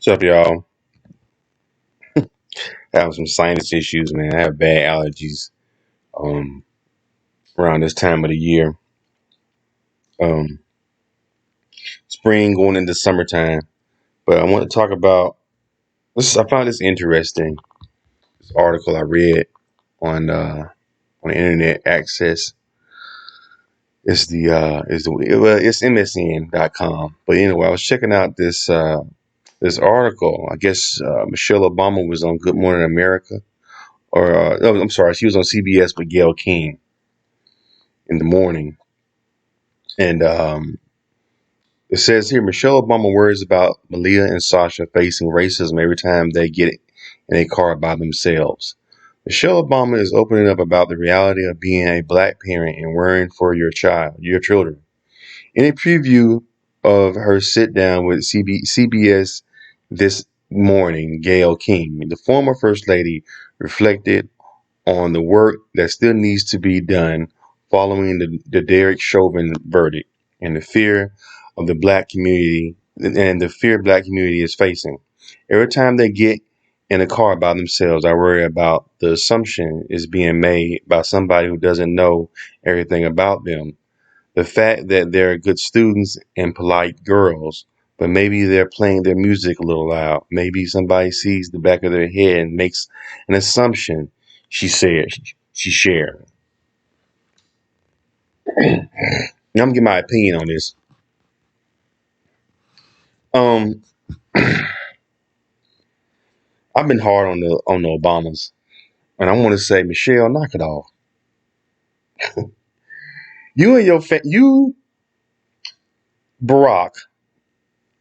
What's up, y'all? I have some sinus issues, man. I have bad allergies um, around this time of the year. Um, Spring going into summertime. But I want to talk about this. I found this interesting. This article I read on internet access. It's MSN.com. But anyway, I was checking out this article. I guess Michelle Obama was on Good Morning America, or no, I'm sorry, she was on CBS with Gayle King in the morning. And it says here Michelle Obama worries about Malia and Sasha facing racism every time they get in a car by themselves. Michelle Obama is opening up about the reality of being a black parent and worrying for your children. In a preview of her sit down with CBS this morning, Gayle King, the former First Lady, reflected on the work that still needs to be done following the Derek Chauvin verdict and the fear of the black community and the fear black community is facing. Every time they get in a car by themselves, I worry about the assumption is being made by somebody who doesn't know everything about them. The fact that they're good students and polite girls, but maybe they're playing their music a little loud. Maybe somebody sees the back of their head and makes an assumption, she said. She shared. Now I'm gonna give my opinion on this. Um, I've been hard on the Obamas, and I want to say, Michelle, knock it off. You, Barack,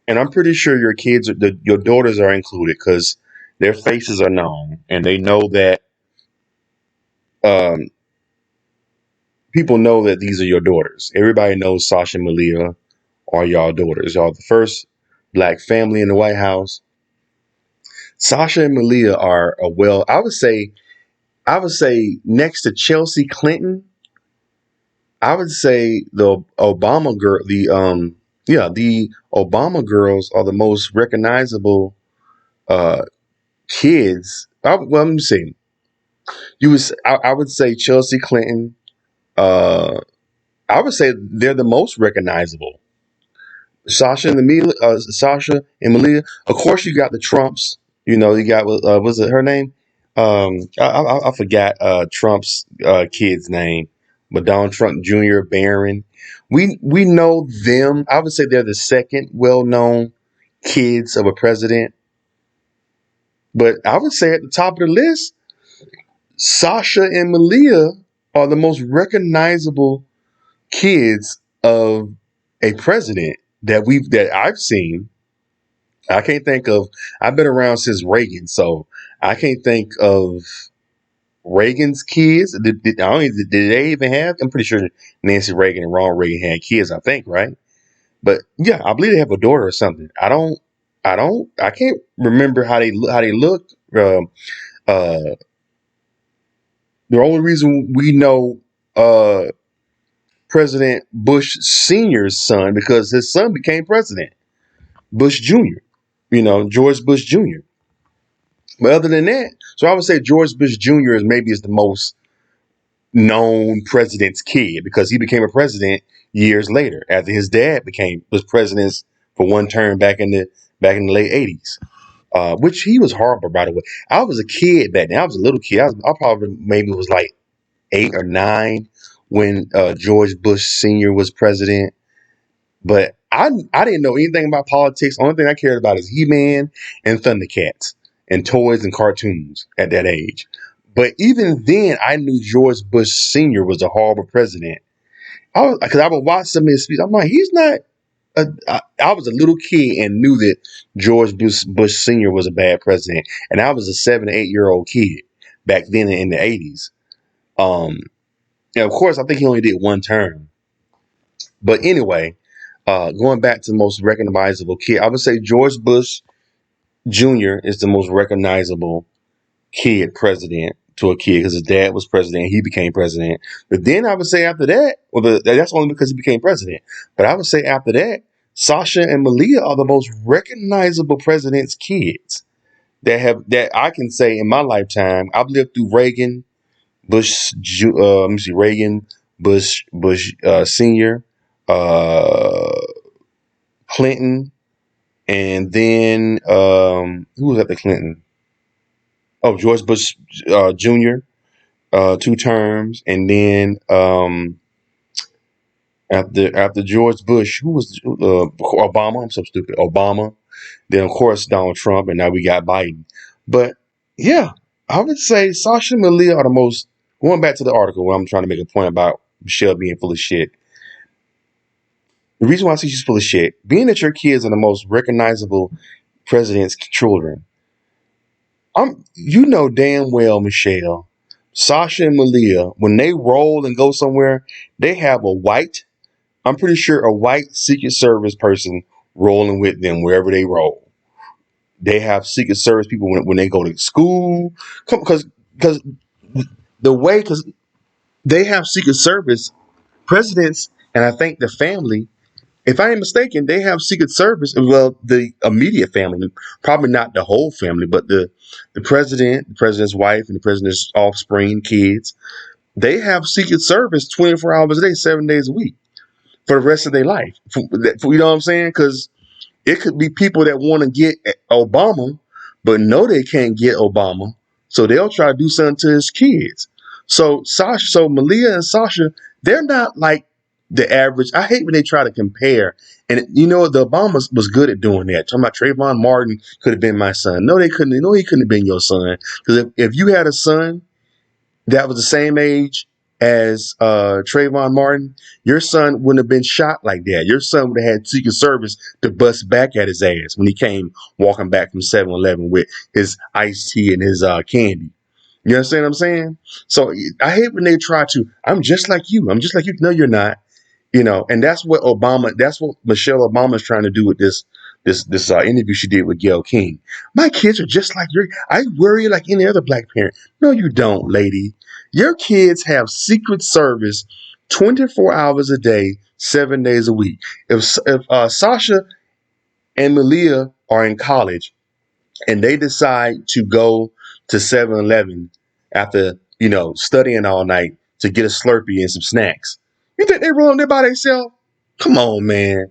and I'm pretty sure your kids, your daughters are included because their faces are known, and they know that um, people know that these are your daughters. Everybody knows Sasha and Malia are y'all daughters. Y'all the first black family in the White House. Sasha and Malia are a I would say next to Chelsea Clinton, I would say the Obama girl the Obama girls are the most recognizable uh kids. Let me see. I would say Chelsea Clinton, uh I would say they're the most recognizable. Sasha and Malia. Of course, you got the Trumps. You got was it her name? I forgot Trump's kid's name, but Donald Trump Jr. Barron. We know them. I would say they're the second well-known kids of a president. But I would say at the top of the list, Sasha and Malia are the most recognizable kids of a president that I've seen. I can't think of. I've been around since Reagan, so I can't think of Reagan's kids. I don't even, did they even have? I'm pretty sure Nancy Reagan and Ronald Reagan had kids. I think, right? But yeah, I believe they have a daughter or something. I can't remember how they looked. Uh, the only reason we know uh, President Bush Senior's son because his son became president, Bush Jr. George Bush Jr. But other than that, so I would say George Bush Jr. is the most known president's kid because he became a president years later after his dad was president for one term back in the late '80s. Which he was horrible, by the way. I was a kid back then. I was a little kid. I probably maybe was like 8 or 9 when George Bush Senior was president. But I didn't know anything about politics. Only thing I cared about is He-Man and Thundercats and toys and cartoons at that age. But even then, I knew George Bush Sr. was a horrible president. Because I would watch some of his speeches. I'm like, he's not. I was a little kid and knew that George Bush Sr. was a bad president, and I was a 7 or 8 year old kid back then in the '80s. Um, and of course, I think he only did one term. But anyway, going back to the most recognizable kid, I would say George Bush Jr. is the most recognizable kid president to a kid because his dad was president, he became president. But then I would say after that, that's only because he became president. But I would say after that, Sasha and Malia are the most recognizable president's kids that I can say in my lifetime. I've lived through Reagan, let me see, Reagan, Bush Senior, uh, Clinton, and then who was at the Clinton? Oh, George Bush Jr. 2 terms, and then after George Bush, who was Obama? I'm so stupid. Obama. Then of course Donald Trump, and now we got Biden. But yeah, I would say Sasha and Malia are the most. Going back to the article where I'm trying to make a point about Michelle being full of shit. The reason why I say she's full of shit, being that your kids are the most recognizable president's children, you know damn well, Michelle, Sasha and Malia, when they roll and go somewhere, they have I'm pretty sure a white Secret Service person rolling with them wherever they roll. They have Secret Service people when they go to school, because because they have Secret Service presidents, and I think the family. If I ain't mistaken, they have Secret Service. Well, the immediate family, probably not the whole family, but the president, the president's wife, and the president's offspring, kids. They have Secret Service 24 hours a day, 7 days a week for the rest of their life. You know what I'm saying? Because it could be people that want to get Obama, but know they can't get Obama, so they'll try to do something to his kids. So Malia and Sasha, they're not like the average. I hate when they try to compare. And you know the Obamas was good at doing that. Talking about Trayvon Martin could have been my son. No, they couldn't. No, he couldn't have been your son. Because if you had a son that was the same age as Trayvon Martin, your son wouldn't have been shot like that. Your son would have had Secret Service to bust back at his ass when he came walking back from 7-Eleven with his iced tea and his candy. You understand what I'm saying? So I hate when they try to, I'm just like you. I'm just like you. No, you're not. And that's what Michelle Obama is trying to do with this interview she did with Gayle King. My kids are just like I worry like any other black parent. No, you don't, lady. Your kids have Secret Service 24 hours a day, 7 days a week. If Sasha and Malia are in college and they decide to go to 7-Eleven after, studying all night to get a Slurpee and some snacks, you think they rolling there by themselves? Come on, man.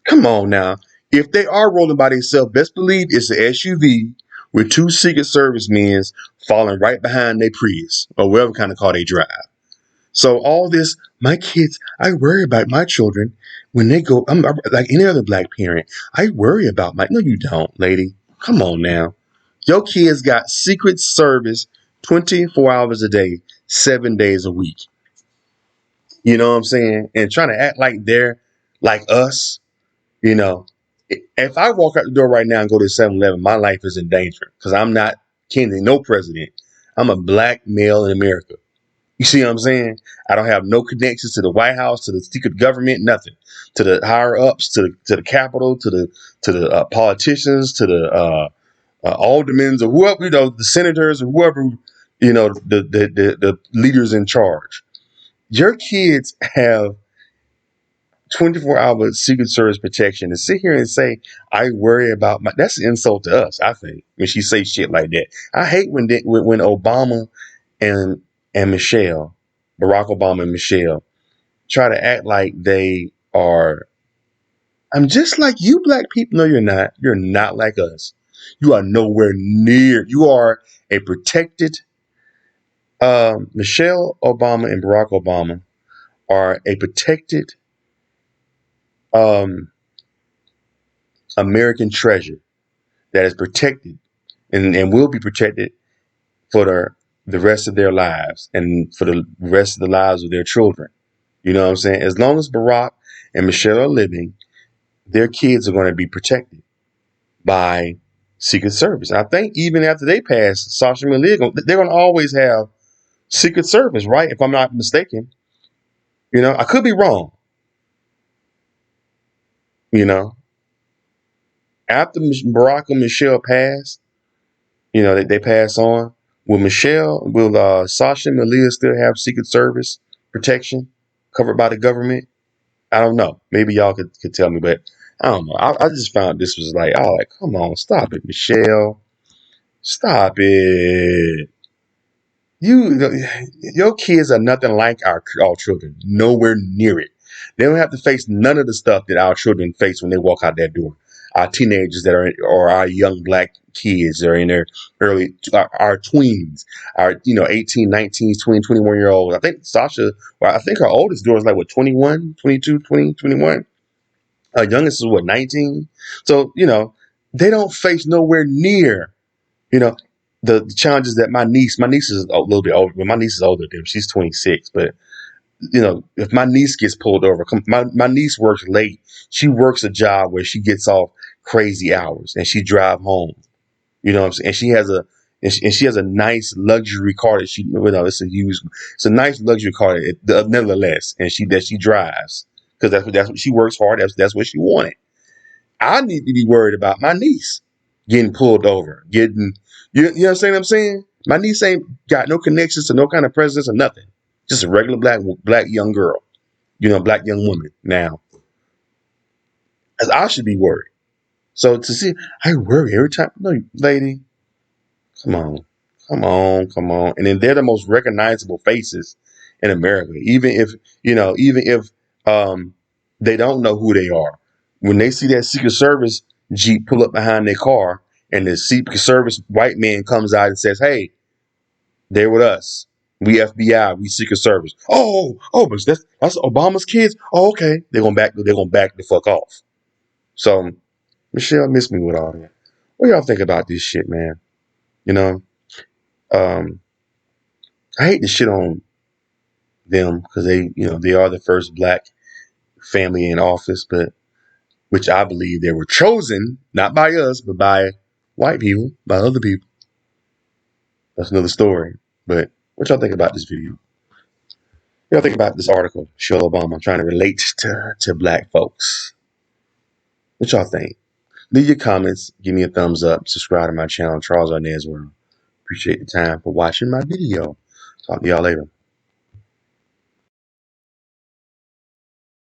Come on now. If they are rolling by themselves, best believe it's an SUV with 2 Secret Service men falling right behind their Prius or whatever kind of car they drive. So all this, my kids, I worry about my children when they go. I'm like any other black parent. I worry about no, you don't, lady. Come on now. Your kids got Secret Service 24 hours a day, 7 days a week. You know what I'm saying? And trying to act like they're like us, you know. If I walk out the door right now and go to 7-Eleven, my life is in danger because I'm not kin to no president. I'm a black male in America. You see what I'm saying? I don't have no connections to the White House, to the secret government, nothing. To the higher ups, to the Capitol, to the politicians, to the aldermen or whoever, the senators or whoever, the leaders in charge. Your kids have 24-hour Secret Service protection. To sit here and say, I worry about that's an insult to us, I think, when she say shit like that. I hate when Obama and Michelle, Barack Obama and Michelle, try to act like they are, I'm just like you black people. No, you're not. You're not like us. You are nowhere near. You are a protected, Michelle Obama and Barack Obama are a protected um, American treasure that is protected and will be protected for the rest of their lives and for the rest of the lives of their children. You know what I'm saying? As long as Barack and Michelle are living, their kids are going to be protected by Secret Service. I think even after they pass, Sasha and Malia, they're going to always have Secret Service, right? If I'm not mistaken. I could be wrong. You know, after Barack and Michelle pass, they pass on. Will Sasha and Malia still have Secret Service protection covered by the government? I don't know. Maybe y'all could tell me, but I don't know. I just found this was like, oh, like, come on, stop it, Michelle. Stop it. You, your kids are nothing like our children. Nowhere near it. They don't have to face none of the stuff that our children face when they walk out that door. Our teenagers that are, or our young black kids that are in their early, our tweens, our, 18, 19, 20, 21 year olds. I think Sasha, well, I think her oldest daughter is like, what, 21, 22, 20, 21. Her youngest is what, 19. So, they don't face nowhere near you know, the challenges that my niece is a little bit older, but my niece is older than him. She's 26. But, if my niece gets pulled over, my niece works late. She works a job where she gets off crazy hours and she drive home. You know what I'm saying? And she has a nice luxury car that it's a nice luxury car nevertheless. And she drives because that's what she works hard. That's what she wanted. I need to be worried about my niece getting pulled over, you understand what I'm saying? My niece ain't got no connections to no kind of presidents or nothing. Just a regular black young girl, black young woman now. As I should be worried. So to see, I worry every time. No, lady, come on, come on, come on. And then they're the most recognizable faces in America. Even if um they don't know who they are. When they see that Secret Service Jeep pull up behind their car and the Secret Service white man comes out and says, "Hey, they're with us. We FBI, we Secret Service." Oh, but that's Obama's kids. Oh, okay. They're gonna back the fuck off. So Michelle missed me with all that. What y'all think about this shit, man? You know, um, I hate to shit on them because they are the first black family in office, but which I believe they were chosen not by us, but by white people, by other people. That's another story. But what y'all think about this video? What y'all think about this article? Michelle Obama trying to relate to black folks. What y'all think? Leave your comments. Give me a thumbs up. Subscribe to my channel, Charles Arnaz World. Appreciate the time for watching my video. Talk to y'all later.